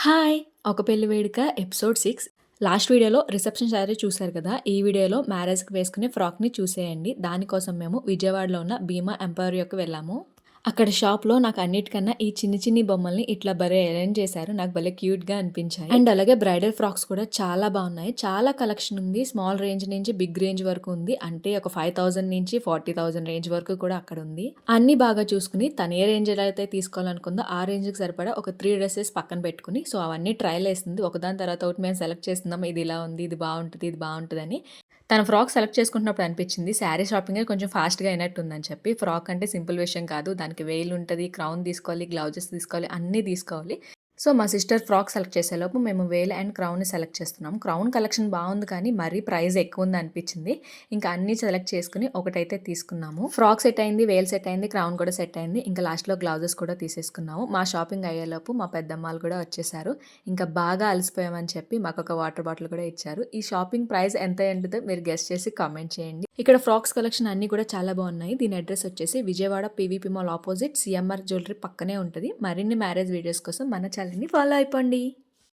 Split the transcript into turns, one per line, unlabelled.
Hi! ఒక పెళ్లి వేడుక ఎపిసోడ్ 6 లాస్ట్ వీడియోలో రిసెప్షన్ శారీ చూసారు కదా! ఈ వీడియోలో మ్యారేజ్‌కి వేసుకునే ఫ్రాక్‌ని చూసేయండి. దానికోసం మేము విజయవాడలో ఉన్న భీమా ఎంపోరియంకి వెళ్ళాము. అక్కడ షాప్‌లో నాకు అన్నిటికన్నా ఈ చిన్ని చిన్ని బొమ్మల్ని ఇట్లా భలే అరేంజ్ చేశారు. నాకు భలే క్యూట్‌గా అనిపించాయి. అండ్ అలాగే బ్రైడల్ ఫ్రాక్స్ కూడా చాలా బాగున్నాయి. చాలా కలెక్షన్ ఉంది. స్మాల్ రేంజ్ నుంచి బిగ్ రేంజ్ వరకు ఉంది. అంటే ఒక 5000 నుంచి 40,000 రేంజ్ వరకు కూడా అక్కడ ఉంది. అన్నీ బాగా చూసుకుని తను ఏ రేంజ్‌లో అయితే తీసుకోవాలనుకుందో ఆ రేంజ్‌కి సరిపడా ఒక 3 డ్రెసెస్ పక్కన పెట్టుకుని సో అవన్నీ ట్రయల్ ఏసింది. ఒకదాని తర్వాత ఒకటి మేము సెలెక్ట్ చేస్తున్నాం. ఇది ఇలా ఉంది. ఇది బాగుంటది. ఇది బాగుంటదని. తన ఫ్రాక్ సెలెక్ట్ చేసుకుంటున్నప్పుడు అనిపించింది శారీ షాపింగే కొంచెం ఫాస్ట్‌గా అయినట్టుందని చెప్పి. ఫ్రాక్ అంటే సింపుల్ విషయం కాదు. దానికి వేలుంటది, క్రౌన్ తీసుకోవాలి, గ్లౌజెస్ తీసుకోవాలి, అన్నీ తీసుకోవాలి. సో, మా సిస్టర్ ఫ్రాక్ సెలెక్ట్ చేసేలోపు మేము వేల్ అండ్ క్రౌన్‌ని సెలెక్ట్ చేస్తున్నాం. క్రౌన్ కలెక్షన్ బావుంది కానీ మరీ ప్రైస్ ఎక్కువుందనిపించింది. ఇంకా అన్నీ సెలెక్ట్ చేసుకొని ఒకటైతే తీసుకున్నాము. ఫ్రాక్ సెట్ అయింది, వేల్ సెట్ అయింది, క్రౌన్ కూడా సెట్ అయింది. ఇంకా లాస్ట్‌లో గ్లౌజెస్ కూడా తీసేసుకున్నాము. మా షాపింగ్ అయ్యేలోపు మా పెద్దమ్మాళ్ళు కూడా వచ్చేసారు. ఇంకా బాగా అలసిపోయామని చెప్పి మాకొక వాటర్ బాటిల్ కూడా ఇచ్చారు. ఈ షాపింగ్ ప్రైస్ ఎంత అయ్యుంటదో మీరు గెస్ చేసి కామెంట్ చేయండి. ఇక్కడ ఫ్రాక్స్ కలెక్షన్ అన్నీ కూడా చాలా బాగున్నాయి. దీని అడ్రెస్ వచ్చేసి Vijayawada PVP mall opposite CMR jewellery పక్కనే ఉంటది. మరిన్ని మ్యారేజ్ వీడియోస్ కోసం మన ఛానల్‌ని ఫాలో అయిపోండి.